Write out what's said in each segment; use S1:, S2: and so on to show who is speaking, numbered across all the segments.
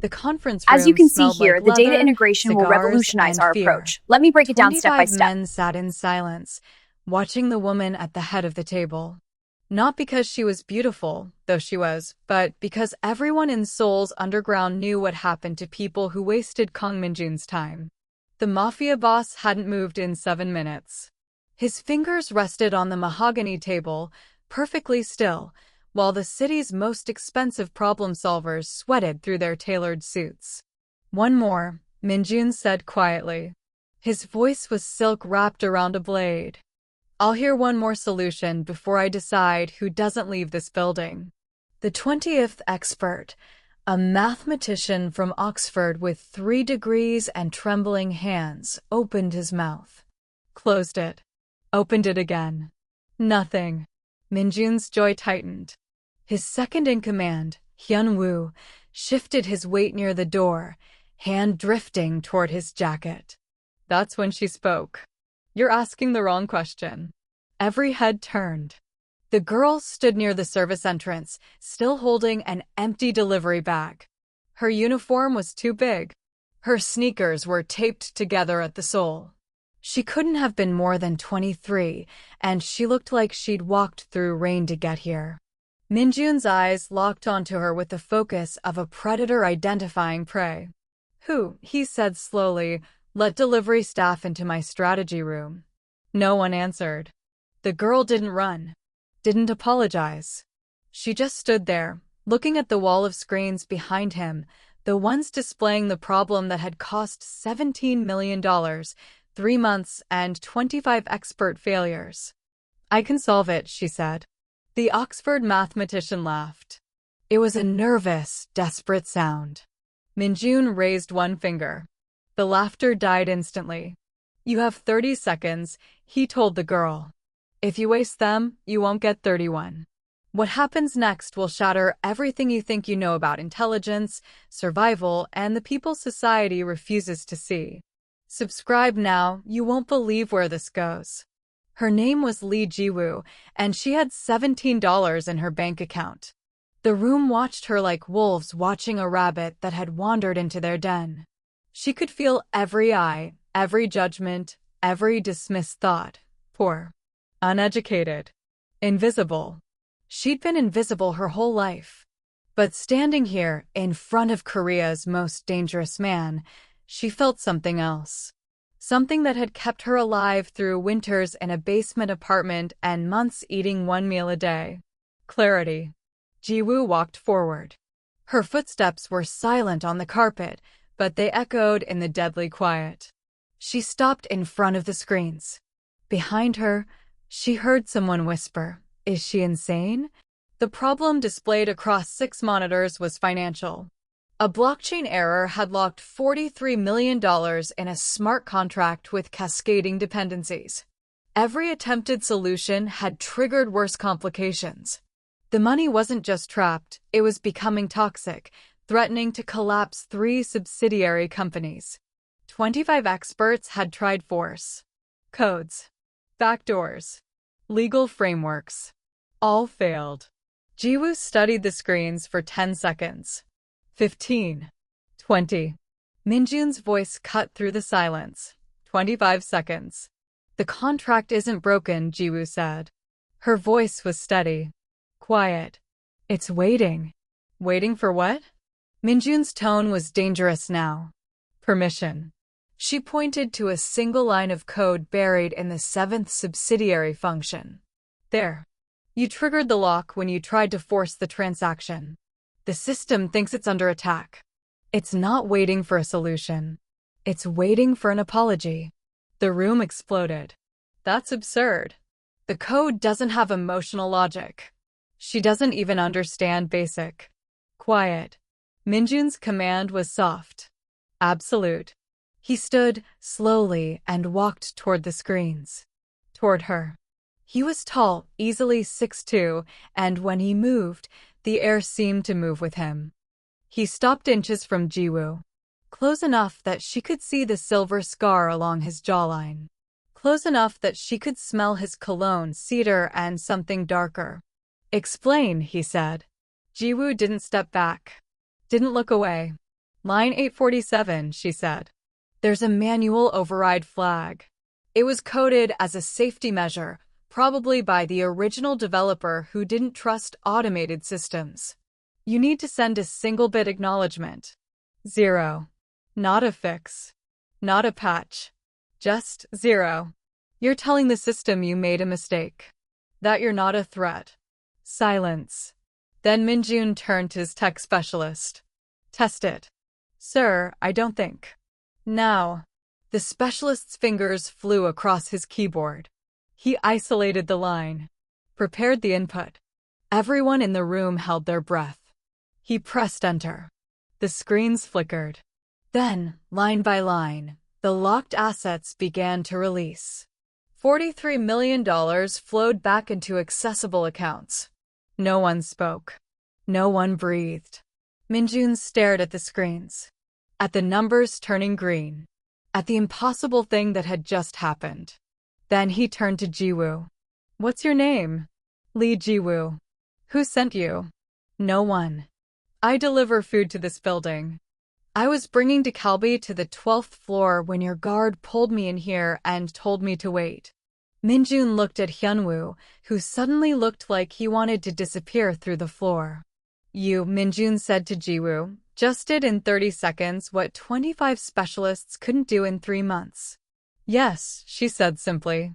S1: The conference
S2: As you
S1: room
S2: can see
S1: smelled
S2: here,
S1: like
S2: the data
S1: leather,
S2: integration will
S1: cigars,
S2: revolutionize
S1: and
S2: our
S1: fear.
S2: approach. Let me break it down step by
S1: 25
S2: step.
S1: men sat in silence, watching the woman at the head of the table. Not because she was beautiful, though she was, but because everyone in Seoul's underground knew what happened to people who wasted Kang Minjun's time. The mafia boss hadn't moved in 7 minutes. His fingers rested on the mahogany table, perfectly still, while the city's most expensive problem solvers sweated through their tailored suits. One more, Minjun said quietly. His voice was silk wrapped around a blade. I'll hear one more solution before I decide who doesn't leave this building. The 20th expert, a mathematician from Oxford with 3 degrees and trembling hands, opened his mouth. Closed it. Opened it again. Nothing. Minjun's jaw tightened. His second-in-command, Hyun-woo, shifted his weight near the door, hand drifting toward his jacket. That's when she spoke. You're asking the wrong question. Every head turned. The girl stood near the service entrance, still holding an empty delivery bag. Her uniform was too big. Her sneakers were taped together at the sole. She couldn't have been more than 23, and she looked like she'd walked through rain to get here. Minjun's eyes locked onto her with the focus of a predator identifying prey. Who, he said slowly, let delivery staff into my strategy room? No one answered. The girl didn't run. Didn't apologize. She just stood there, looking at the wall of screens behind him, the ones displaying the problem that had cost $17 million, 3 months, and 25 expert failures. I can solve it, she said. The Oxford mathematician laughed. It was a nervous, desperate sound. Minjun raised one finger. The laughter died instantly. You have 30 seconds, he told the girl. If you waste them, you won't get 31. What happens next will shatter everything you think you know about intelligence, survival, and the people society refuses to see. Subscribe now, you won't believe where this goes. Her name was Lee Jiwoo, and she had $17 in her bank account. The room watched her like wolves watching a rabbit that had wandered into their den. She could feel every eye, every judgment, every dismissed thought. Poor. Uneducated. Invisible. She'd been invisible her whole life. But standing here, in front of Korea's most dangerous man, she felt something else. Something that had kept her alive through winters in a basement apartment and months eating 1 meal a day. Clarity. Jiwoo walked forward. Her footsteps were silent on the carpet, but they echoed in the deadly quiet. She stopped in front of the screens. Behind her, she heard someone whisper, "Is she insane?" The problem displayed across 6 monitors was financial. A blockchain error had locked $43 million in a smart contract with cascading dependencies. Every attempted solution had triggered worse complications. The money wasn't just trapped, it was becoming toxic, threatening to collapse 3 subsidiary companies. 25 experts had tried force. Codes. Backdoors. Legal frameworks. All failed. Jiwoo studied the screens for 10 seconds. 15. 20. Minjun's voice cut through the silence. 25 seconds. The contract isn't broken, Jiwoo said. Her voice was steady. Quiet. It's waiting. Waiting for what? Minjun's tone was dangerous now. Permission. She pointed to a single line of code buried in the 7th subsidiary function. There. You triggered the lock when you tried to force the transaction. The system thinks it's under attack. It's not waiting for a solution. It's waiting for an apology. The room exploded. That's absurd. The code doesn't have emotional logic. She doesn't even understand basic. Quiet. Minjun's command was soft. Absolute. He stood slowly and walked toward the screens. Toward her. He was tall, easily 6'2", and when he moved, the air seemed to move with him. He stopped inches from Jiwoo. Close enough that she could see the silver scar along his jawline. Close enough that she could smell his cologne, cedar, and something darker. Explain, he said. Jiwoo didn't step back. Didn't look away. Line 847, she said. There's a manual override flag. It was coded as a safety measure, probably by the original developer who didn't trust automated systems. You need to send a single-bit acknowledgement. 0. Not a fix. Not a patch. Just 0. You're telling the system you made a mistake. That you're not a threat. Silence. Then Minjun turned to his tech specialist. Test it. Sir, I don't think. Now. The specialist's fingers flew across his keyboard. He isolated the line. Prepared the input. Everyone in the room held their breath. He pressed enter. The screens flickered. Then, line by line, the locked assets began to release. $43 million flowed back into accessible accounts. No one spoke. No one breathed. Minjun stared at the screens. At the numbers turning green. At the impossible thing that had just happened. Then he turned to Jiwoo. What's your name? Lee Jiwoo. Who sent you? No one. I deliver food to this building. I was bringing Kalbi to the 12th floor when your guard pulled me in here and told me to wait. Minjun looked at Hyunwoo, who suddenly looked like he wanted to disappear through the floor. You, Minjun said to Jiwoo, just did in 30 seconds what 25 specialists couldn't do in 3 months. Yes, she said simply.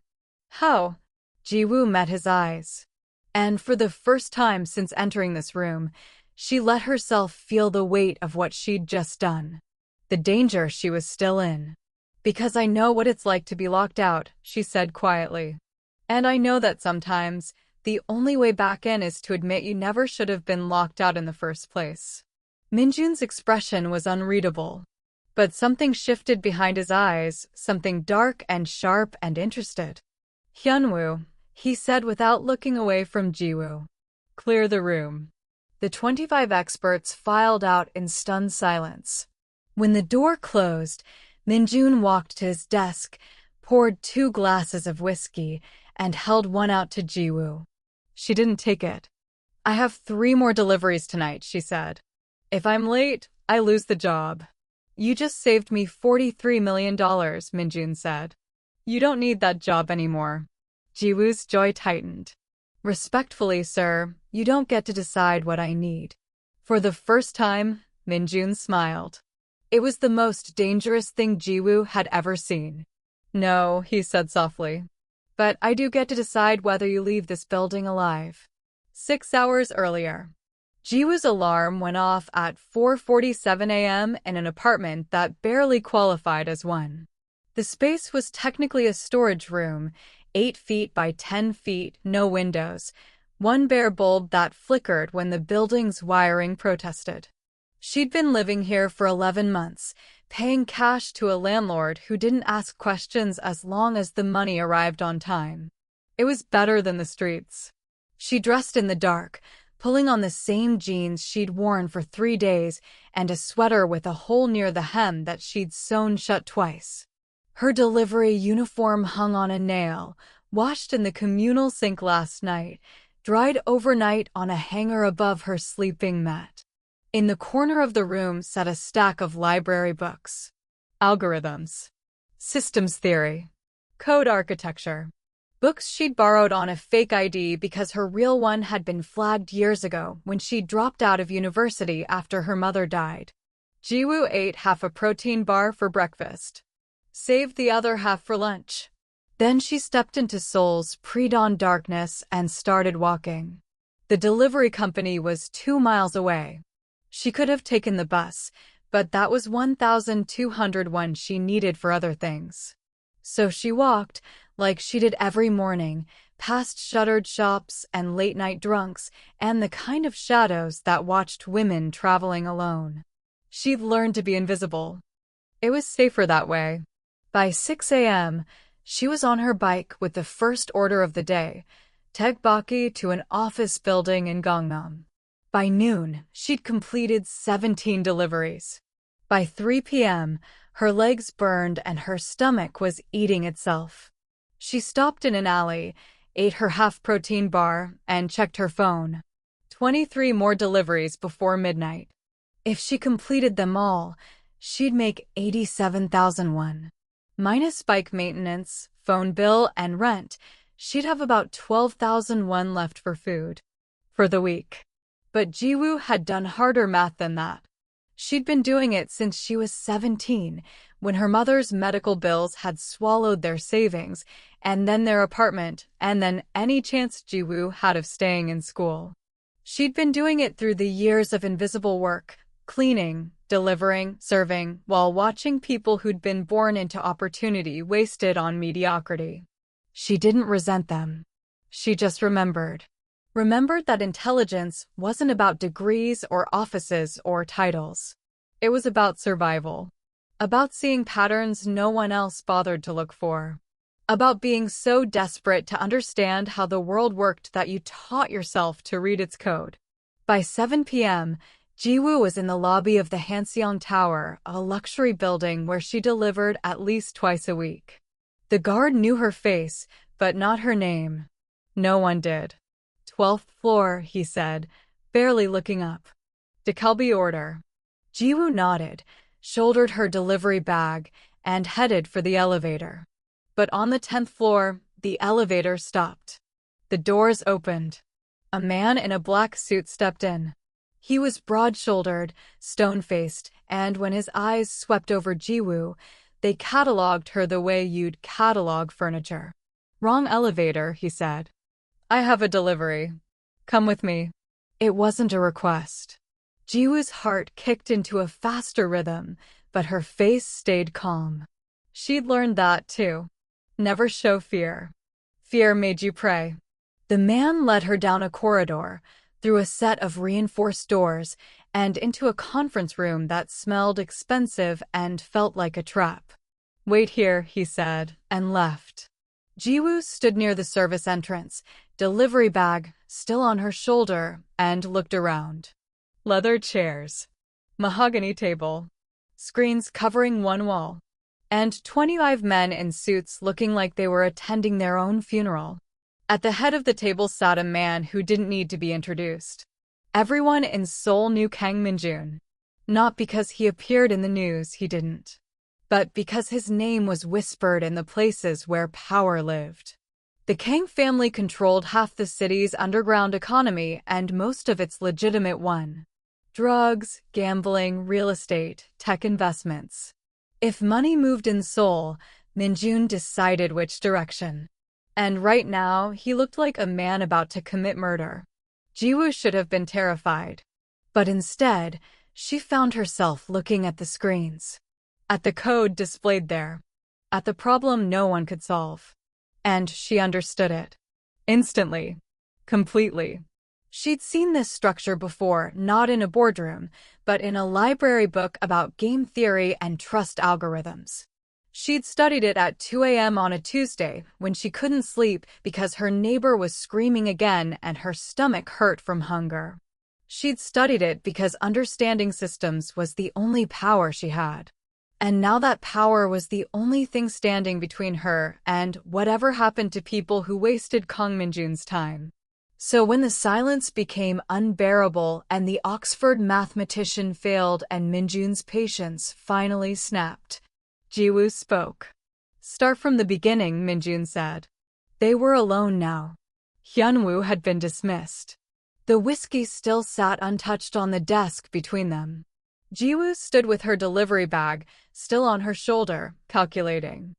S1: How? Jiwoo met his eyes. And for the first time since entering this room, she let herself feel the weight of what she'd just done. The danger she was still in. Because I know what it's like to be locked out, she said quietly. And I know that sometimes, the only way back in is to admit you never should have been locked out in the first place. Minjun's expression was unreadable. But something shifted behind his eyes, something dark and sharp and interested. Hyunwoo, he said without looking away from Jiwoo. Clear the room. The 25 experts filed out in stunned silence. When the door closed, Minjun walked to his desk, poured 2 glasses of whiskey, and held one out to Jiwoo. She didn't take it. I have 3 more deliveries tonight, she said. If I'm late, I lose the job. You just saved me $43 million, Minjun said. You don't need that job anymore. Jiwoo's jaw tightened. Respectfully, sir, you don't get to decide what I need. For the first time, Minjun smiled. It was the most dangerous thing Jiwoo had ever seen. No, he said softly. But I do get to decide whether you leave this building alive. 6 hours earlier. Jiwoo's alarm went off at 4:47 a.m. in an apartment that barely qualified as one. The space was technically a storage room, 8 feet by 10 feet, no windows, one bare bulb that flickered when the building's wiring protested. She'd been living here for 11 months, paying cash to a landlord who didn't ask questions as long as the money arrived on time. It was better than the streets. She dressed in the dark, pulling on the same jeans she'd worn for 3 days and a sweater with a hole near the hem that she'd sewn shut twice. Her delivery uniform hung on a nail, washed in the communal sink last night, dried overnight on a hanger above her sleeping mat. In the corner of the room sat a stack of library books. Algorithms. Systems theory. Code architecture. Books she'd borrowed on a fake ID because her real one had been flagged years ago when she dropped out of university after her mother died. Jiwoo ate half a protein bar for breakfast. Saved the other half for lunch. Then she stepped into Seoul's pre-dawn darkness and started walking. The delivery company was 2 miles away. She could have taken the bus, but that was 1,201 she needed for other things. So she walked, like she did every morning, past shuttered shops and late-night drunks and the kind of shadows that watched women traveling alone. She'd learned to be invisible. It was safer that way. By 6 a.m., she was on her bike with the first order of the day, Taekbaki to an office building in Gangnam. By noon, she'd completed 17 deliveries. By 3 p.m., her legs burned and her stomach was eating itself. She stopped in an alley, ate her half-protein bar, and checked her phone. 23 more deliveries before midnight. If she completed them all, she'd make 87,000 won. Minus bike maintenance, phone bill, and rent, she'd have about 12,000 won left for food for the week. But Jiwoo had done harder math than that. She'd been doing it since she was 17, when her mother's medical bills had swallowed their savings, and then their apartment, and then any chance Jiwoo had of staying in school. She'd been doing it through the years of invisible work, cleaning, delivering, serving, while watching people who'd been born into opportunity wasted on mediocrity. She didn't resent them. She just remembered. Remembered that intelligence wasn't about degrees or offices or titles. It was about survival. About seeing patterns no one else bothered to look for. About being so desperate to understand how the world worked that you taught yourself to read its code. By 7 p.m., Jiwoo was in the lobby of the Hanseong Tower, a luxury building where she delivered at least twice a week. The guard knew her face, but not her name. No one did. 12th floor, he said, barely looking up. DeKalb order. Jiwoo nodded, shouldered her delivery bag, and headed for the elevator. But on the 10th floor, the elevator stopped. The doors opened. A man in a black suit stepped in. He was broad-shouldered, stone-faced, and when his eyes swept over Jiwoo, they cataloged her the way you'd catalog furniture. Wrong elevator, he said. I have a delivery. Come with me. It wasn't a request. Jiwoo's heart kicked into a faster rhythm, but her face stayed calm. She'd learned that, too. Never show fear. Fear made you pray. The man led her down a corridor, through a set of reinforced doors, and into a conference room that smelled expensive and felt like a trap. Wait here, he said, and left. Jiwoo stood near the service entrance, delivery bag still on her shoulder, and looked around. Leather chairs. Mahogany table. Screens covering one wall. And 25 men in suits looking like they were attending their own funeral. At the head of the table sat a man who didn't need to be introduced. Everyone in Seoul knew Kang Min-jun. Not because he appeared in the news, he didn't. But because his name was whispered in the places where power lived. The Kang family controlled half the city's underground economy and most of its legitimate one. Drugs, gambling, real estate, tech investments. If money moved in Seoul, Min-jun decided which direction. And right now, he looked like a man about to commit murder. Jiwoo should have been terrified. But instead, she found herself looking at the screens. At the code displayed there. At the problem no one could solve. And she understood it. Instantly. Completely. She'd seen this structure before, not in a boardroom, but in a library book about game theory and trust algorithms. She'd studied it at 2 a.m. on a Tuesday, when she couldn't sleep because her neighbor was screaming again and her stomach hurt from hunger. She'd studied it because understanding systems was the only power she had. And now that power was the only thing standing between her and whatever happened to people who wasted Kang Min-jun's time. So when the silence became unbearable and the Oxford mathematician failed and Min-jun's patience finally snapped, Jiwoo spoke. Start from the beginning, Min-jun said. They were alone now. Hyunwoo had been dismissed. The whiskey still sat untouched on the desk between them. Jiwoo stood with her delivery bag still on her shoulder, calculating.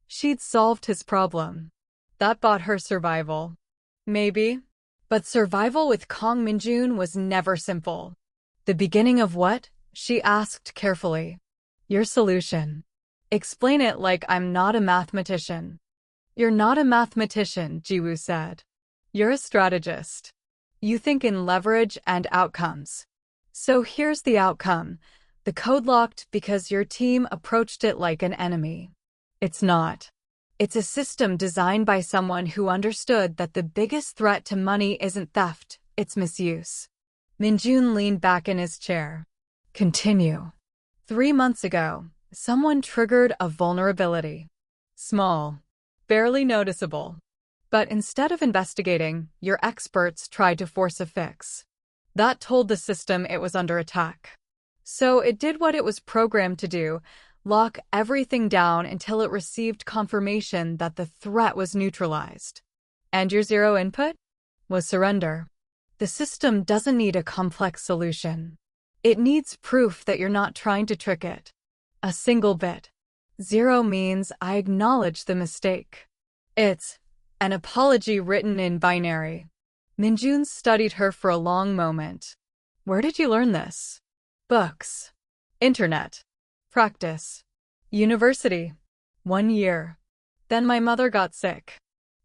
S1: She'd solved his problem. That bought her survival. Maybe. But survival with Kang Min-jun was never simple. The beginning of what? She asked carefully. Your solution. Explain it like I'm not a mathematician. You're not a mathematician, Jiwoo said. You're a strategist. You think in leverage and outcomes. So here's the outcome. The code locked because your team approached it like an enemy. It's not. It's a system designed by someone who understood that the biggest threat to money isn't theft, it's misuse. Min-jun leaned back in his chair. Continue. 3 months ago, someone triggered a vulnerability. Small. Barely noticeable. But instead of investigating, your experts tried to force a fix. That told the system it was under attack. So it did what it was programmed to do, lock everything down until it received confirmation that the threat was neutralized. And your zero input was surrender. The system doesn't need a complex solution. It needs proof that you're not trying to trick it. A single bit. Zero means I acknowledge the mistake. It's an apology written in binary. Minjun studied her for a long moment. Where did you learn this? Books. Internet. Practice. University. 1 year. Then my mother got sick.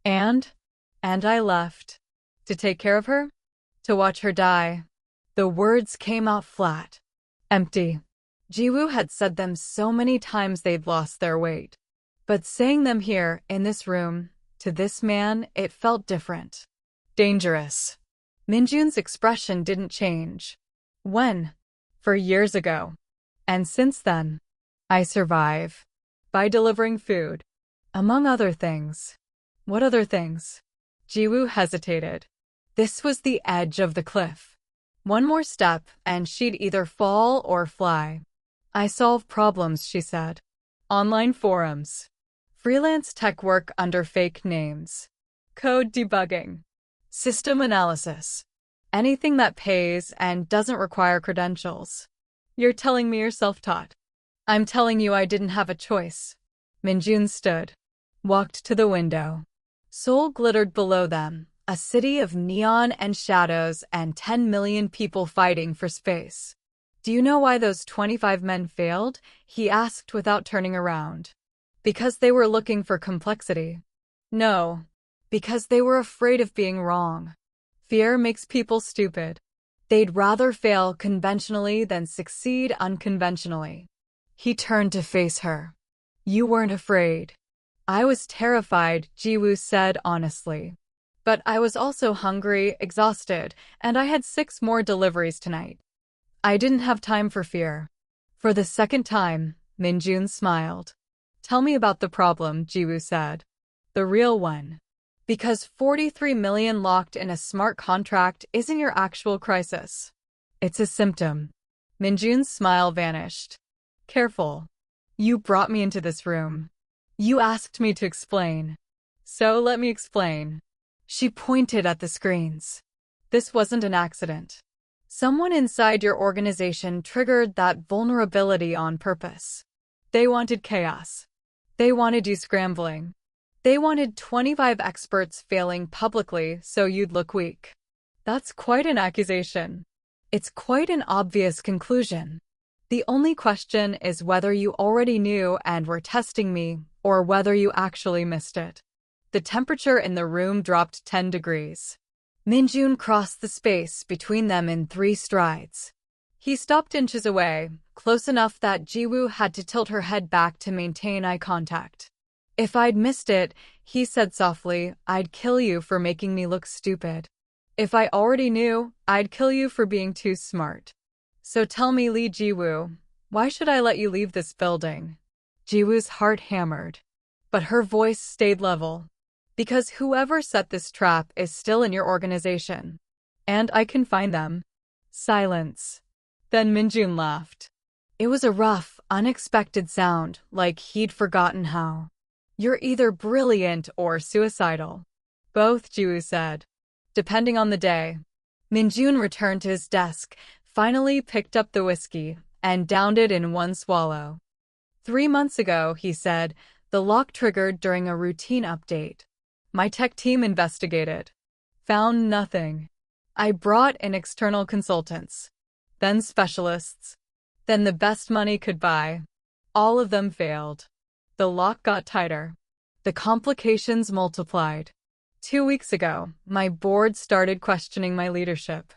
S1: And I left. To take care of her? To watch her die. The words came out flat. Empty. Jiwoo had said them so many times they'd lost their weight. But saying them here, in this room, to this man, it felt different. Dangerous. Minjun's expression didn't change. When? For years ago. And since then, I survive. By delivering food. Among other things. What other things? Jiwoo hesitated. This was the edge of the cliff. One more step, and she'd either fall or fly. I solve problems, she said. Online forums. Freelance tech work under fake names. Code debugging. System analysis. Anything that pays and doesn't require credentials. You're telling me you're self-taught. I'm telling you I didn't have a choice. Minjun stood. Walked to the window. Seoul glittered below them, a city of neon and shadows and 10 million people fighting for space. Do you know why those 25 men failed? He asked without turning around. Because they were looking for complexity. No. Because they were afraid of being wrong. Fear makes people stupid. They'd rather fail conventionally than succeed unconventionally. He turned to face her. You weren't afraid. I was terrified, Jiwoo said honestly. But I was also hungry, exhausted, and I had 6 more deliveries tonight. I didn't have time for fear. For the second time, Minjun smiled. Tell me about the problem, Jiwoo said. The real one. Because 43 million locked in a smart contract isn't your actual crisis. It's a symptom. Minjun's smile vanished. Careful. You brought me into this room. You asked me to explain. So let me explain. She pointed at the screens. This wasn't an accident. Someone inside your organization triggered that vulnerability on purpose. They wanted chaos. They wanted you scrambling. They wanted 25 experts failing publicly so you'd look weak. That's quite an accusation. It's quite an obvious conclusion. The only question is whether you already knew and were testing me, or whether you actually missed it. The temperature in the room dropped 10 degrees. Minjun crossed the space between them in 3 strides. He stopped inches away, close enough that Jiwoo had to tilt her head back to maintain eye contact. If I'd missed it, he said softly, I'd kill you for making me look stupid. If I already knew, I'd kill you for being too smart. So tell me, Lee Jiwoo, why should I let you leave this building? Jiwoo's heart hammered. But her voice stayed level. Because whoever set this trap is still in your organization. And I can find them. Silence. Then Minjun laughed. It was a rough, unexpected sound, like he'd forgotten how. You're either brilliant or suicidal. Both, Jiwoo said. Depending on the day. Minjun returned to his desk, finally picked up the whiskey, and downed it in 1 swallow. 3 months ago, he said, the lock triggered during a routine update. My tech team investigated. Found nothing. I brought in external consultants. Then specialists. Then the best money could buy. All of them failed. The lock got tighter. The complications multiplied. 2 weeks ago, my board started questioning my leadership.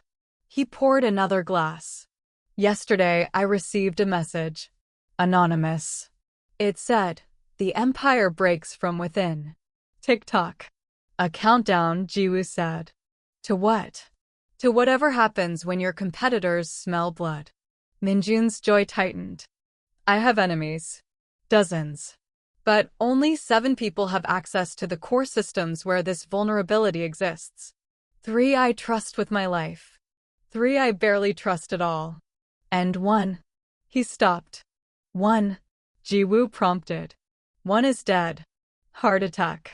S1: He poured another glass. Yesterday, I received a message. Anonymous. It said, the empire breaks from within. Tick-tock. A countdown, Jiwoo said. To what? To whatever happens when your competitors smell blood. Minjun's jaw tightened. I have enemies. Dozens. But only 7 people have access to the core systems where this vulnerability exists. 3 I trust with my life. 3 I barely trust at all. And 1, He stopped. One, Ji-woo prompted. One is dead. Heart attack.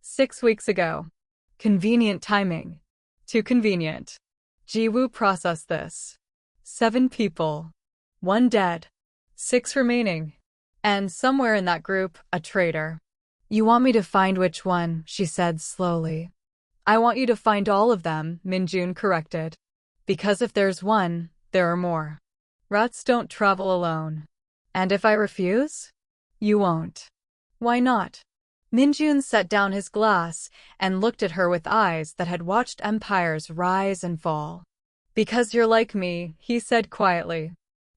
S1: 6 weeks ago. Convenient timing. Too convenient. Ji-woo processed this. 7 people. 1 dead. 6 remaining. And somewhere in that group, a traitor. You want me to find which one, she said slowly. I want you to find all of them, Minjun corrected. Because if there's one, there are more. Rats don't travel alone. And if I refuse? You won't. Why not? Minjun set down his glass and looked at her with eyes that had watched empires rise and fall. Because you're like me, he said quietly.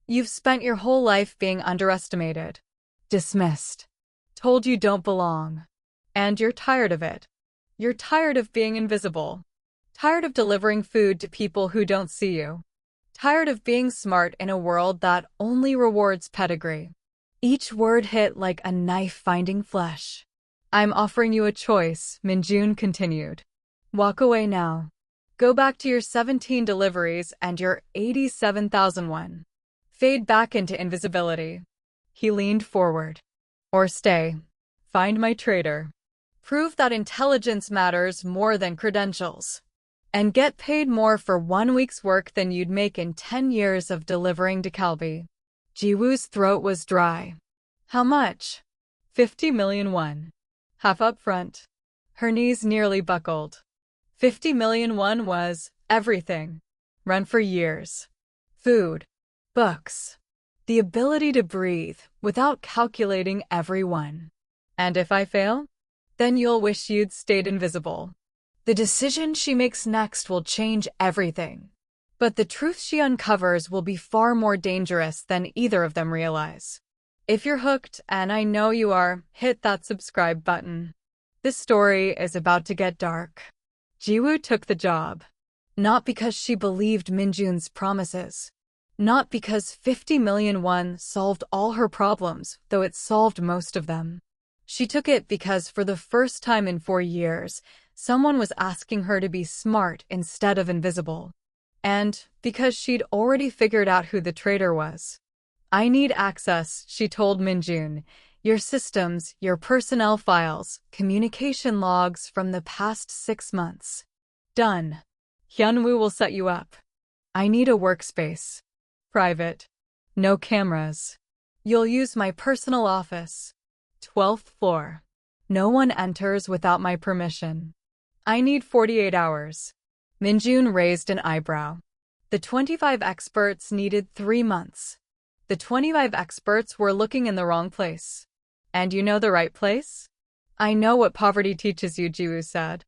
S1: You've spent your whole life being underestimated. Dismissed. Told you don't belong. And you're tired of it. You're tired of being invisible. Tired of delivering food to people who don't see you. Tired of being smart in a world that only rewards pedigree. Each word hit like a knife finding flesh. I'm offering you a choice, Minjun continued. Walk away now. Go back to your 17 deliveries and your 87,001. Fade back into invisibility. He leaned forward. Or stay. Find my traitor. Prove that intelligence matters more than credentials. And get paid more for 1 week's work than you'd make in 10 years of delivering to Kalbi. Ji-woo's throat was dry. How much? 50 million won. Half up front. Her knees nearly buckled. 50 million won was everything. Rent for years. Food. Books. The ability to breathe without calculating every one. And if I fail? Then you'll wish you'd stayed invisible. The decision she makes next will change everything. But the truth she uncovers will be far more dangerous than either of them realize. If you're hooked, and I know you are, hit that subscribe button. This story is about to get dark. Ji-woo took the job. Not because she believed Minjun's promises. Not because 50 million won solved all her problems, though it solved most of them. She took it because for the first time in 4 years, someone was asking her to be smart instead of invisible. And because she'd already figured out who the traitor was. I need access, she told Minjun. Your systems, your personnel files, communication logs from the past 6 months. Done. Hyunwoo will set you up. I need a workspace. Private. No cameras. You'll use my personal office. 12th floor. No one enters without my permission. I need 48 hours. Minjun raised an eyebrow. The 25 experts needed 3 months. The 25 experts were looking in the wrong place. And you know the right place? I know what poverty teaches you, Ji-woo said.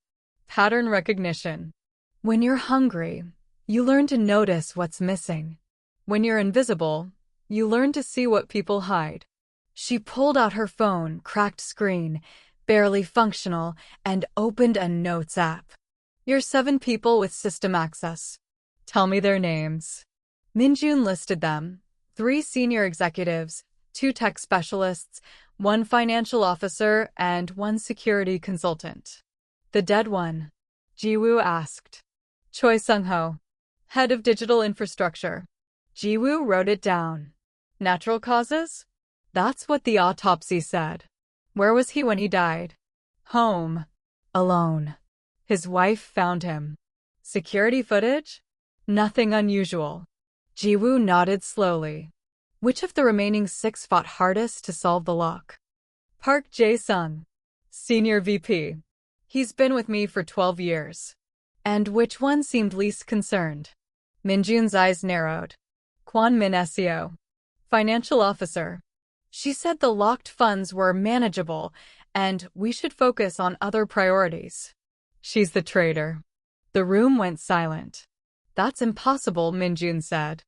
S1: Pattern recognition. When you're hungry, you learn to notice what's missing. When you're invisible, you learn to see what people hide. She pulled out her phone, cracked screen, barely functional, and opened a notes app. You're 7 people with system access. Tell me their names. Minjun listed them. 3 senior executives, 2 tech specialists, 1 financial officer, and 1 security consultant. The dead one? Ji-woo asked. Choi Sung-ho, head of digital infrastructure. Ji-woo wrote it down. Natural causes? That's what the autopsy said. Where was he when he died? Home. Alone. His wife found him. Security footage? Nothing unusual. Ji-woo nodded slowly. Which of the remaining 6 fought hardest to solve the lock? Park Jae-sung. Senior VP. He's been with me for 12 years. And which one seemed least concerned? Minjun's eyes narrowed. Kwon Min-seo. Financial officer. She said the locked funds were manageable, and we should focus on other priorities. She's the traitor. The room went silent. That's impossible, Minjun said.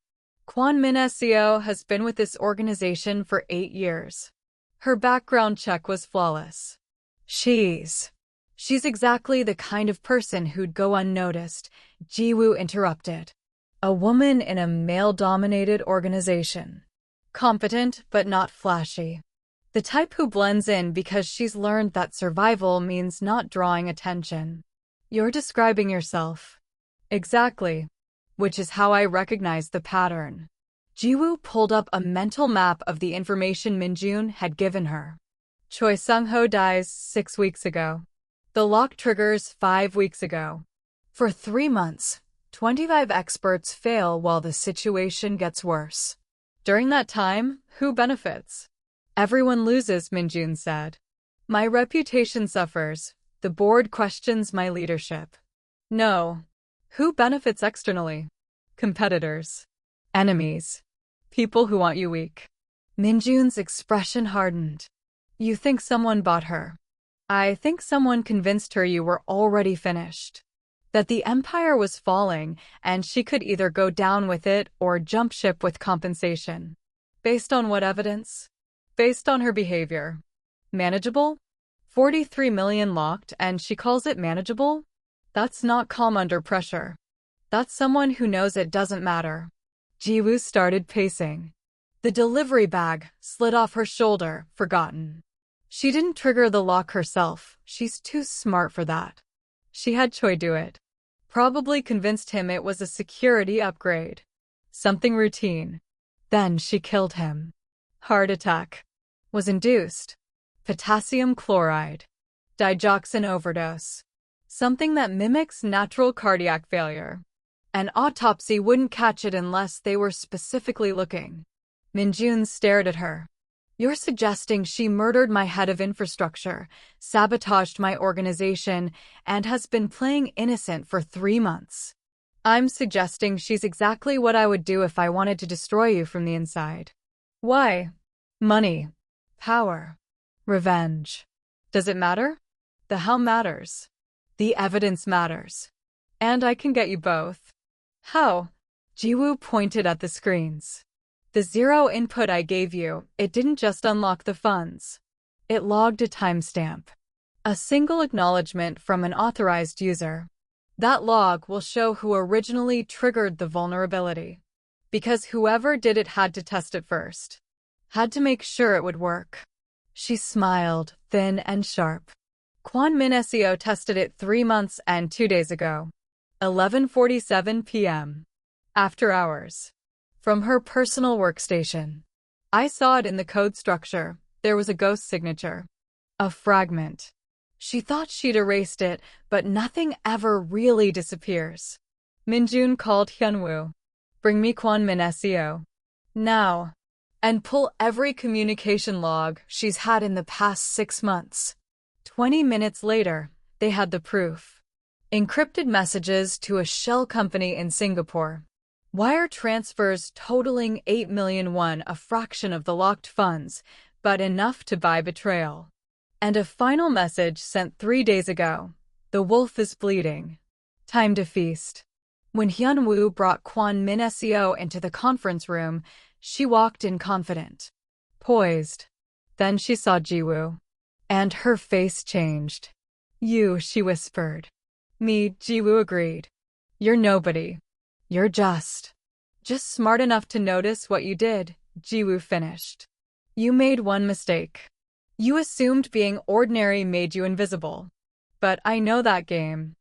S1: Kwon Min-seo has been with this organization for 8 years. Her background check was flawless. She's exactly the kind of person who'd go unnoticed, Ji-woo interrupted. A woman in a male-dominated organization. Competent, but not flashy. The type who blends in because she's learned that survival means not drawing attention. You're describing yourself. Exactly. Which is how I recognize the pattern. Jiwoo pulled up a mental map of the information Minjun had given her. Choi Sung-ho dies 6 weeks ago. The lock triggers 5 weeks ago. For 3 months, 25 experts fail while the situation gets worse. During that time, who benefits? Everyone loses, Minjun said. My reputation suffers. The board questions my leadership. No. Who benefits externally? Competitors. Enemies. People who want you weak. Minjun's expression hardened. You think someone bought her? I think someone convinced her you were already finished. That the empire was falling, and she could either go down with it or jump ship with compensation. Based on what evidence? Based on her behavior. Manageable? 43 million locked, and she calls it manageable? That's not calm under pressure. That's someone who knows it doesn't matter. Jiwoo started pacing. The delivery bag slid off her shoulder, forgotten. She didn't trigger the lock herself. She's too smart for that. She had Choi do it. Probably convinced him it was a security upgrade. Something routine. Then she killed him. Heart attack. Was induced. Potassium chloride. Digoxin overdose. Something that mimics natural cardiac failure. An autopsy wouldn't catch it unless they were specifically looking. Minjun stared at her. You're suggesting she murdered my head of infrastructure, sabotaged my organization, and has been playing innocent for 3 months. I'm suggesting she's exactly what I would do if I wanted to destroy you from the inside. Why? Money. Power. Revenge. Does it matter? The how matters. The evidence matters. And I can get you both. How? Jiwoo pointed at the screens. The 0 input I gave you, it didn't just unlock the funds. It logged a timestamp. A single acknowledgement from an authorized user. That log will show who originally triggered the vulnerability. Because whoever did it had to test it first. Had to make sure it would work. She smiled, thin and sharp. Kwon Min SEO tested it 3 months and 2 days ago. 11:47 p.m. After hours. From her personal workstation. I saw it in the code structure. There was a ghost signature. A fragment. She thought she'd erased it, but nothing ever really disappears. Minjun called Hyunwoo. Bring me Kwon Min SEO. Now. And pull every communication log she's had in the past 6 months. 20 minutes later, they had the proof. Encrypted messages to a shell company in Singapore. Wire transfers totaling 8 million won, a fraction of the locked funds, but enough to buy betrayal. And a final message sent 3 days ago. The wolf is bleeding. Time to feast. When Hyunwoo brought Kwon Min SEO into the conference room, she walked in confident. Poised. Then she saw Jiwoo. And her face changed. You, she whispered. Me, Jiwoo agreed. You're nobody. You're just smart enough to notice what you did, Jiwoo finished. You made one mistake. You assumed being ordinary made you invisible. But I know that game.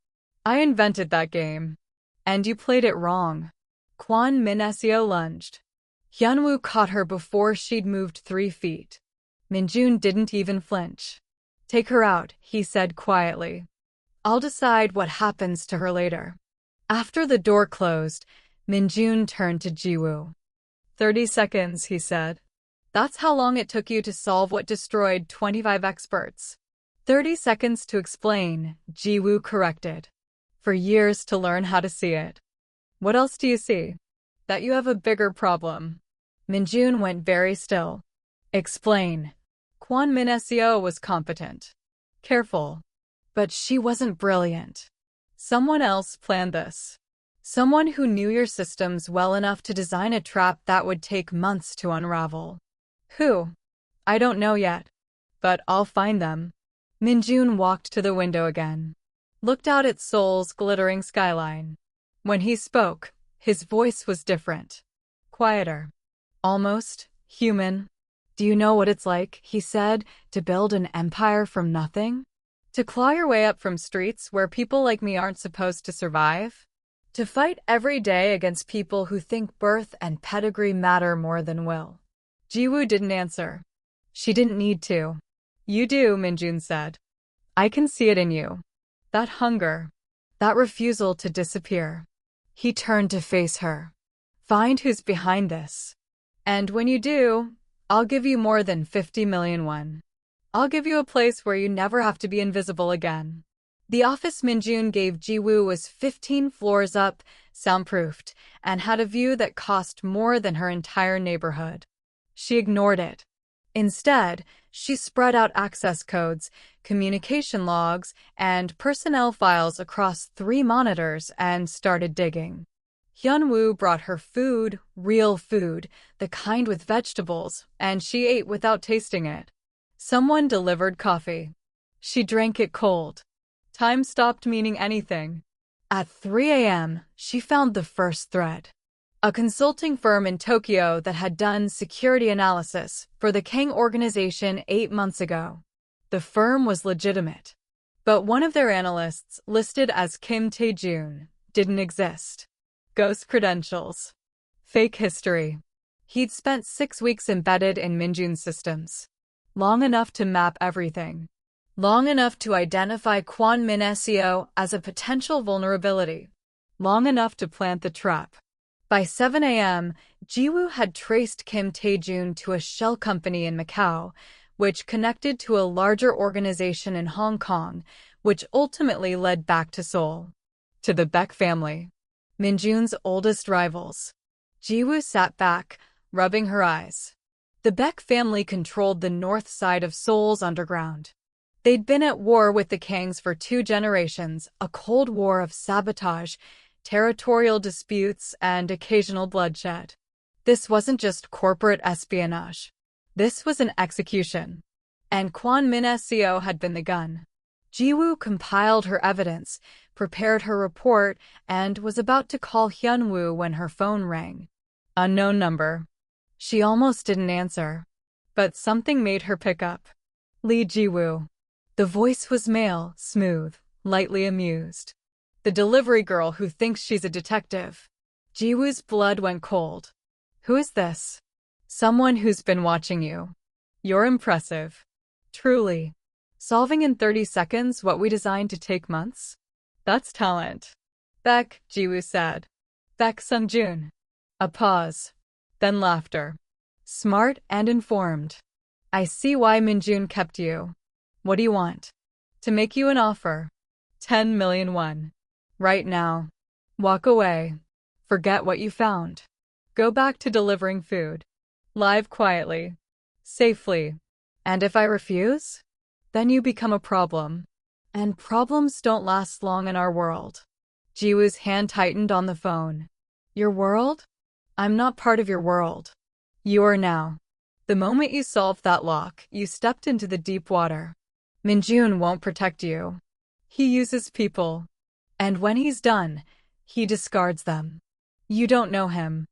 S1: I invented that game. And you played it wrong. Kwon Min SEO lunged. Hyunwoo caught her before she'd moved 3 feet. Minjun didn't even flinch. Take her out, he said quietly. I'll decide what happens to her later. After the door closed, Minjun turned to Jiwoo. 30 seconds, he said. That's how long it took you to solve what destroyed 25 experts. 30 seconds to explain, Jiwoo corrected. For years to learn how to see it. What else do you see? That you have a bigger problem. Minjun went very still. Explain. Kwon Min SEO was competent. Careful. But she wasn't brilliant. Someone else planned this. Someone who knew your systems well enough to design a trap that would take months to unravel. Who? I don't know yet. But I'll find them. Minjun walked to the window again. Looked out at Seoul's glittering skyline. When he spoke, his voice was different. Quieter. Almost human. Do you know what it's like, he said, to build an empire from nothing? To claw your way up from streets where people like me aren't supposed to survive? To fight every day against people who think birth and pedigree matter more than will. Jiwoo didn't answer. She didn't need to. You do, Minjun said. I can see it in you. That hunger. That refusal to disappear. He turned to face her. Find who's behind this. And when you do, I'll give you more than 50 million won. I'll give you a place where you never have to be invisible again. The office Minjun gave Jiwoo was 15 floors up, soundproofed, and had a view that cost more than her entire neighborhood. She ignored it. Instead, she spread out access codes, communication logs, and personnel files across 3 monitors and started digging. Hyunwoo brought her food, real food, the kind with vegetables, and she ate without tasting it. Someone delivered coffee. She drank it cold. Time stopped meaning anything. At 3 a.m., she found the first thread. A consulting firm in Tokyo that had done security analysis for the Kang organization 8 months ago. The firm was legitimate. But one of their analysts, listed as Kim Tae-jun, didn't exist. Ghost credentials. Fake history. He'd spent 6 weeks embedded in Minjun's systems. Long enough to map everything. Long enough to identify Kwon Min Seo as a potential vulnerability. Long enough to plant the trap. By 7 a.m., Jiwoo had traced Kim Tae-jun to a shell company in Macau, which connected to a larger organization in Hong Kong, which ultimately led back to Seoul. To the Baek family. Minjun's oldest rivals. Jiwoo sat back, rubbing her eyes. The Baek family controlled the north side of Seoul's underground. They'd been at war with the Kangs for 2 generations, a cold war of sabotage, territorial disputes, and occasional bloodshed. This wasn't just corporate espionage. This was an execution. And Kwon Min Seo had been the gun. Jiwoo compiled her evidence, prepared her report, and was about to call Hyunwoo when her phone rang. Unknown number. She almost didn't answer. But something made her pick up. Lee Jiwoo. The voice was male, smooth, lightly amused. The delivery girl who thinks she's a detective. Jiwoo's blood went cold. Who is this? Someone who's been watching you. You're impressive. Truly. Solving in 30 seconds what we designed to take months? That's talent. Baek, Jiwoo said. Baek Sungjun. A pause. Then laughter. Smart and informed. I see why Minjun kept you. What do you want? To make you an offer. 10 million won. Right now. Walk away. Forget what you found. Go back to delivering food. Live quietly. Safely. And if I refuse? Then you become a problem. And problems don't last long in our world. Jiwoo's hand tightened on the phone. Your world? I'm not part of your world. You are now. The moment you solved that lock, you stepped into the deep water. Minjun won't protect you. He uses people. And when he's done, he discards them. You don't know him.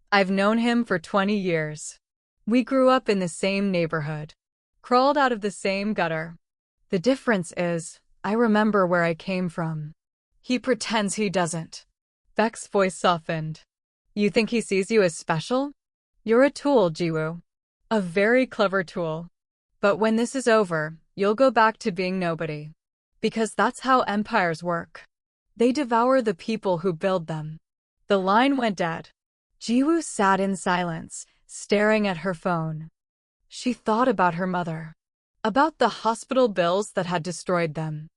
S1: I've known him for 20 years. We grew up in the same neighborhood. Crawled out of the same gutter. The difference is, I remember where I came from. He pretends he doesn't. Baek's voice softened. You think he sees you as special? You're a tool, Jiwoo. A very clever tool. But when this is over, you'll go back to being nobody. Because that's how empires work. They devour the people who build them. The line went dead. Jiwoo sat in silence, staring at her phone. She thought about her mother. About the hospital bills that had destroyed them.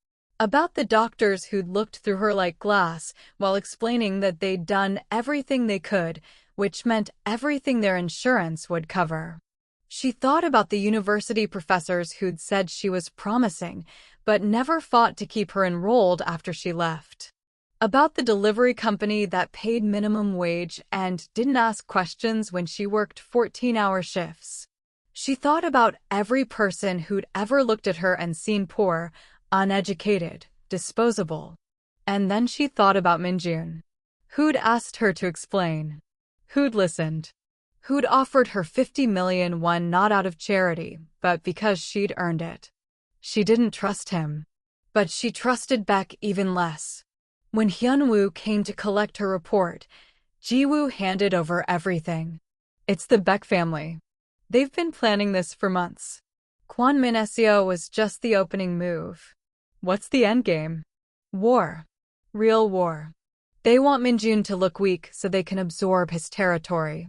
S1: About the doctors who'd looked through her like glass while explaining that they'd done everything they could, which meant everything their insurance would cover. She thought about the university professors who'd said she was promising, but never fought to keep her enrolled after she left. About the delivery company that paid minimum wage and didn't ask questions when she worked 14-hour shifts. She thought about every person who'd ever looked at her and seen poor, uneducated, disposable. And then she thought about Minjun. Who'd asked her to explain. Who'd listened. Who'd offered her 50 million won not out of charity, but because she'd earned it. She didn't trust him. But she trusted Baek even less. When Hyunwoo came to collect her report, Jiwoo handed over everything. It's the Beck family. They've been planning this for months. Kwanmin was just the opening move. What's the endgame? War. Real war. They want Minjun to look weak so they can absorb his territory.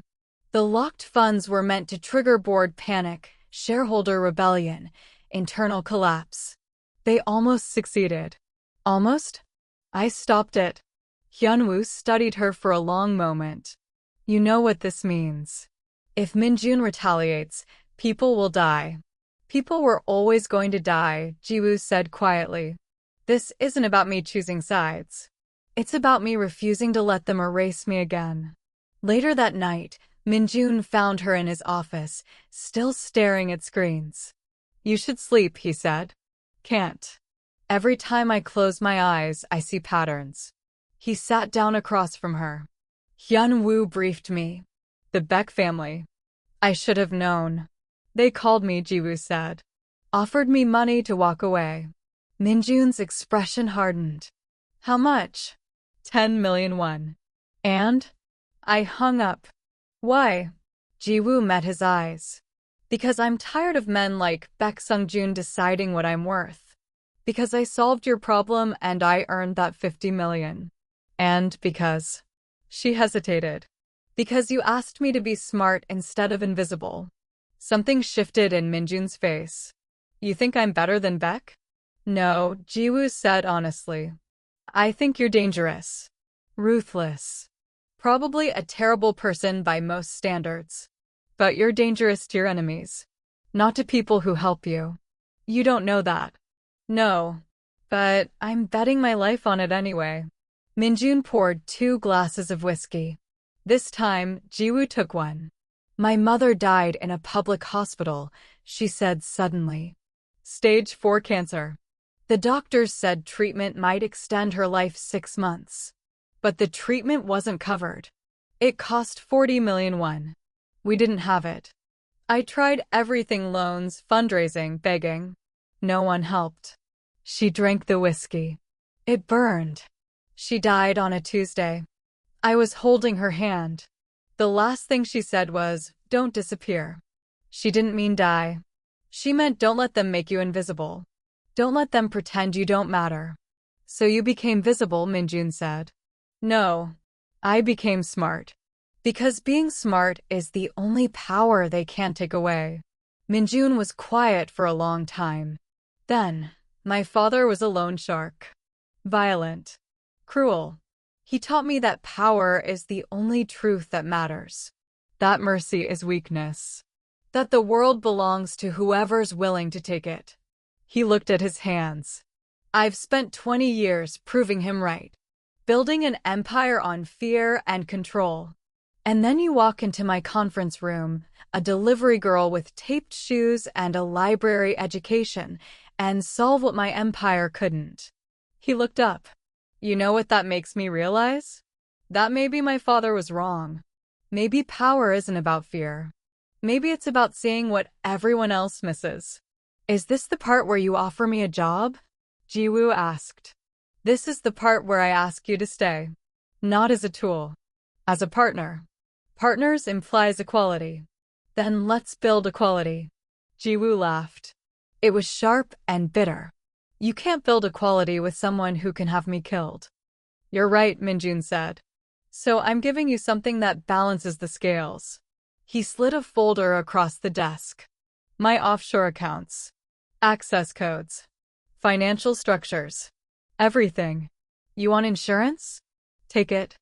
S1: The locked funds were meant to trigger board panic, shareholder rebellion, internal collapse. They almost succeeded. Almost? I stopped it. Hyunwoo studied her for a long moment. You know what this means. If Minjun retaliates, people will die. People were always going to die, Jiwoo said quietly. This isn't about me choosing sides. It's about me refusing to let them erase me again. Later that night, Minjun found her in his office, still staring at screens. You should sleep, he said. Can't. Every time I close my eyes, I see patterns. He sat down across from her. Hyunwoo briefed me. The Beck family. I should have known. They called me, Jiwoo said. Offered me money to walk away. Minjun's expression hardened. How much? 10 million won. And? I hung up. Why? Jiwoo met his eyes. Because I'm tired of men like Beck Sungjun deciding what I'm worth. Because I solved your problem and I earned that 50 million. And because... She hesitated. Because you asked me to be smart instead of invisible. Something shifted in Minjun's face. You think I'm better than Beck? No, Jiwoo said honestly. I think you're dangerous. Ruthless. Probably a terrible person by most standards. But you're dangerous to your enemies. Not to people who help you. You don't know that. No. But I'm betting my life on it anyway. Minjun poured 2 glasses of whiskey. This time, Jiwoo took one. My mother died in a public hospital, she said suddenly. Stage 4 cancer. The doctors said treatment might extend her life 6 months. But the treatment wasn't covered. It cost 40 million won. We didn't have it. I tried everything: loans, fundraising, begging. No one helped. She drank the whiskey. It burned. She died on a Tuesday. I was holding her hand. The last thing she said was, "Don't disappear." She didn't mean die. She meant don't let them make you invisible. Don't let them pretend you don't matter. So you became visible, Minjun said. No. I became smart. Because being smart is the only power they can't take away. Minjun was quiet for a long time. Then, my father was a loan shark. Violent. Cruel. He taught me that power is the only truth that matters. That mercy is weakness. That the world belongs to whoever's willing to take it. He looked at his hands. I've spent 20 years proving him right. Building an empire on fear and control. And then you walk into my conference room, a delivery girl with taped shoes and a library education, and solve what my empire couldn't. He looked up. You know what that makes me realize? That maybe my father was wrong. Maybe power isn't about fear. Maybe it's about seeing what everyone else misses. Is this the part where you offer me a job? Jiwoo asked. This is the part where I ask you to stay. Not as a tool. As a partner. Partners implies equality. Then let's build equality. Jiwoo laughed. It was sharp and bitter. You can't build equality with someone who can have me killed. You're right, Minjun said. So I'm giving you something that balances the scales. He slid a folder across the desk. My offshore accounts. Access codes. Financial structures. Everything. You want insurance? Take it.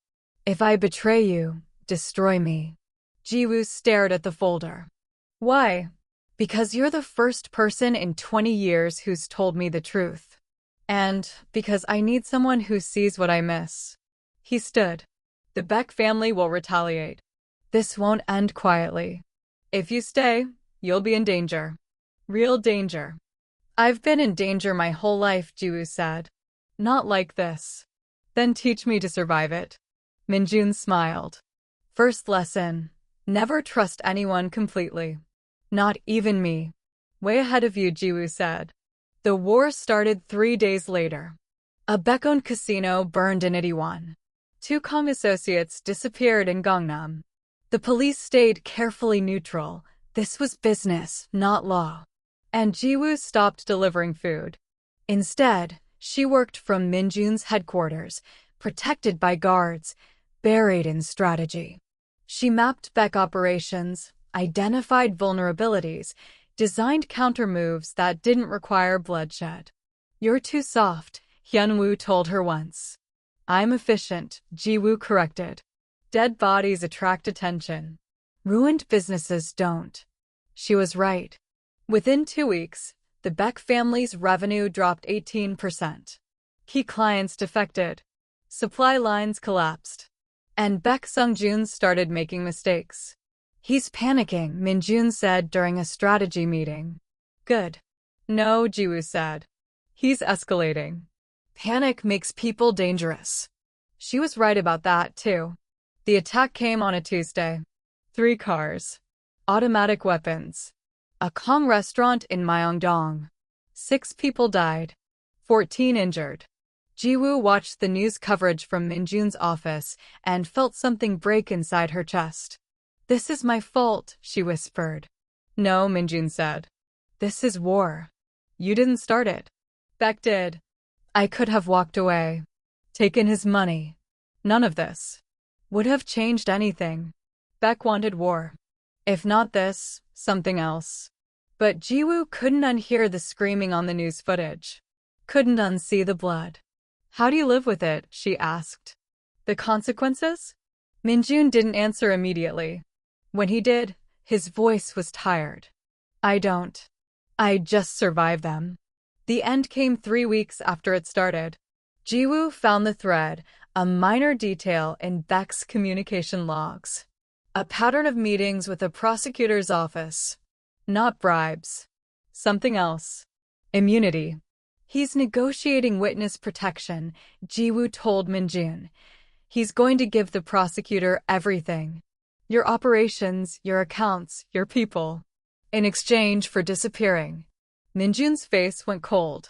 S1: If I betray you, destroy me. Jiwoo stared at the folder. Why? Because you're the first person in 20 years who's told me the truth. And because I need someone who sees what I miss. He stood. The Beck family will retaliate. This won't end quietly. If you stay, you'll be in danger. Real danger. I've been in danger my whole life, Jiwoo said. Not like this. Then teach me to survive it. Minjun smiled. First lesson. Never trust anyone completely. Not even me. Way ahead of you, Jiwoo said. The war started 3 days later. A Baek-owned casino burned in Itaewon. Two Kong associates disappeared in Gangnam. The police stayed carefully neutral. This was business, not law. And Jiwoo stopped delivering food. Instead, she worked from Minjun's headquarters, protected by guards, buried in strategy. She mapped Baek operations, identified vulnerabilities, designed counter-moves that didn't require bloodshed. "You're too soft," Hyunwoo told her once. "I'm efficient," Jiwoo corrected. Dead bodies attract attention. Ruined businesses don't. She was right. Within 2 weeks, the Baek family's revenue dropped 18%. Key clients defected. Supply lines collapsed. And Baek Sung-joon started making mistakes. "He's panicking," Minjun said during a strategy meeting. "Good." "No," Jiwoo said. "He's escalating. Panic makes people dangerous." She was right about that, too. The attack came on a Tuesday. 3 cars. Automatic weapons. A Kong restaurant in Myeongdong. 6 people died. 14 injured. Jiwoo watched the news coverage from Minjun's office and felt something break inside her chest. "This is my fault," she whispered. "No," Minjun said. "This is war. You didn't start it. Baek did. I could have walked away. Taken his money. None of this would have changed anything. Baek wanted war. If not this, something else." But Jiwoo couldn't unhear the screaming on the news footage. Couldn't unsee the blood. "How do you live with it?" she asked. "The consequences?" Minjun didn't answer immediately. When he did, his voice was tired. "I don't. I just survive them." The end came 3 weeks after it started. Jiwoo found the thread, a minor detail in Baek's communication logs. A pattern of meetings with the prosecutor's office. Not bribes. Something else. Immunity. "He's negotiating witness protection," Jiwoo told Minjun. "He's going to give the prosecutor everything. Your operations, your accounts, your people. In exchange for disappearing." Minjun's face went cold.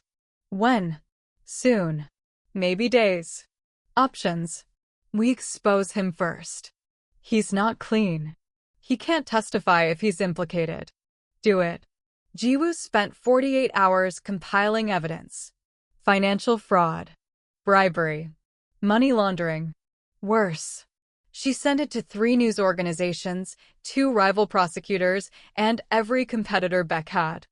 S1: "When?" "Soon. Maybe days." "Options?" "We expose him first. He's not clean. He can't testify if he's implicated." "Do it." Jiwoo spent 48 hours compiling evidence. Financial fraud. Bribery. Money laundering. Worse. She sent it to 3 news organizations, 2 rival prosecutors, and every competitor Baek had.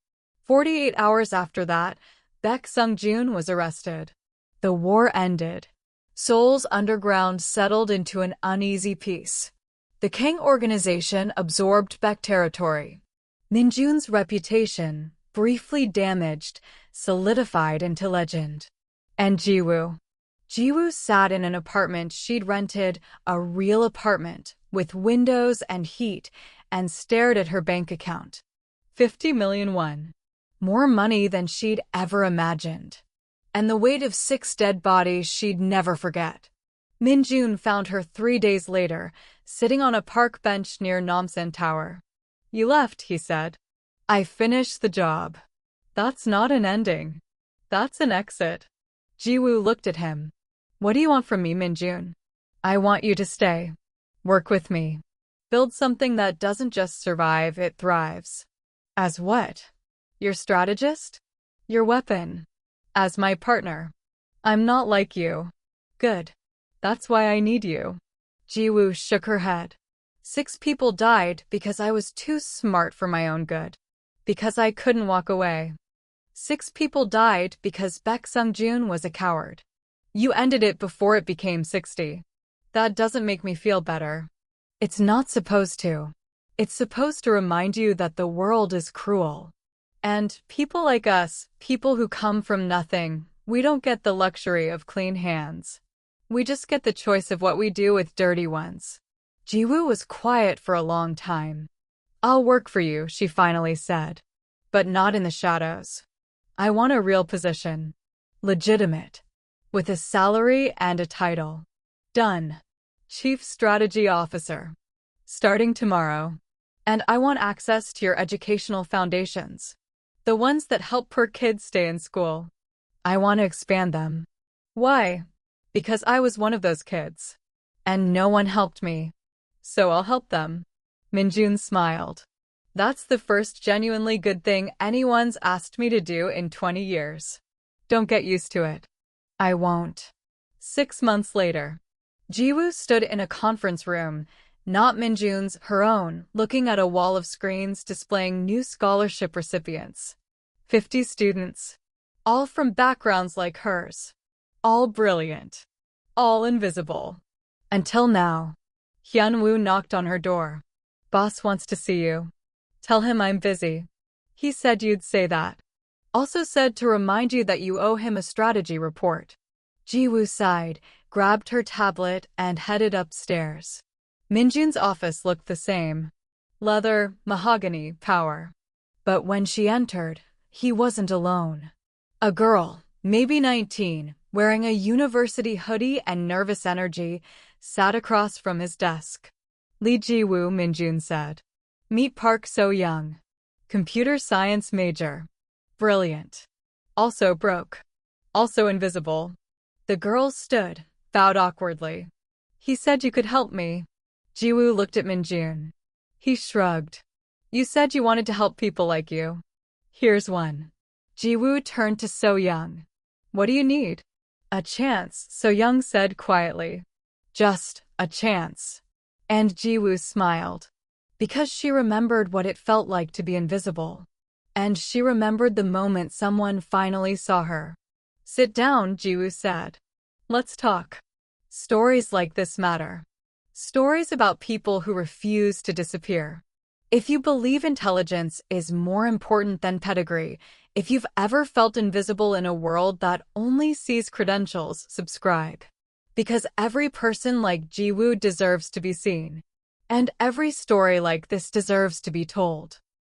S1: 48 hours after that, Baek Sung-joon was arrested. The war ended. Seoul's underground settled into an uneasy peace. The Kang organization absorbed Baek territory. Minjun's reputation, briefly damaged, solidified into legend. And Jiwoo. Jiwoo sat in an apartment she'd rented, a real apartment, with windows and heat, and stared at her bank account. 50 million won. More money than she'd ever imagined. And the weight of 6 dead bodies she'd never forget. Minjun found her 3 days later, sitting on a park bench near Namsan Tower. "You left," he said. "I finished the job." "That's not an ending. That's an exit." Jiwoo looked at him. "What do you want from me, Minjun?" "I want you to stay. Work with me. Build something that doesn't just survive, it thrives." "As what?" "Your strategist? Your weapon. As my partner." "I'm not like you." "Good. That's why I need you." Jiwoo shook her head. 6 people died because I was too smart for my own good. Because I couldn't walk away. 6 people died because Baek Sung-joon was a coward. You ended it before it became 60. That doesn't make me feel better. It's not supposed to. It's supposed to remind you that the world is cruel. And people like us, people who come from nothing, we don't get the luxury of clean hands. We just get the choice of what we do with dirty ones. Jiwoo was quiet for a long time. "I'll work for you," she finally said. "But not in the shadows. I want a real position. Legitimate. With a salary and a title." "Done. Chief Strategy Officer. Starting tomorrow. And I want access to your educational foundations. The ones that help poor kids stay in school. I want to expand them." Why? Because I was one of those kids. And no one helped me. So I'll help them. Minjun smiled. That's the first genuinely good thing anyone's asked me to do in 20 years. Don't get used to it. I won't. 6 months later, Jiwoo stood in a conference room, not Minjun's, her own, looking at a wall of screens displaying new scholarship recipients. 50 students. All from backgrounds like hers. All brilliant. All invisible. Until now. Hyunwoo knocked on her door. Boss wants to see you. Tell him I'm busy. He said you'd say that. Also said to remind you that you owe him a strategy report. Jiwoo sighed, grabbed her tablet, and headed upstairs. Minjun's office looked the same. Leather, mahogany, power. But when she entered, he wasn't alone. A girl, maybe 19, wearing a university hoodie and nervous energy, sat across from his desk. Lee Jiwoo, Minjun said. Meet Park So-young. Computer science major. Brilliant. Also broke. Also invisible. The girl stood, bowed awkwardly. He said you could help me. Jiwoo looked at Minjun. He shrugged. You said you wanted to help people like you. Here's one. Jiwoo turned to So-young. What do you need? A chance, So-young said quietly. Just a chance. And Jiwoo smiled. Because she remembered what it felt like to be invisible. And she remembered the moment someone finally saw her. Sit down, Jiwoo said. Let's talk. Stories like this matter. Stories about people who refuse to disappear. If you believe intelligence is more important than pedigree, if you've ever felt invisible in a world that only sees credentials, subscribe. Because every person like Jiwoo deserves to be seen. And every story like this deserves to be told.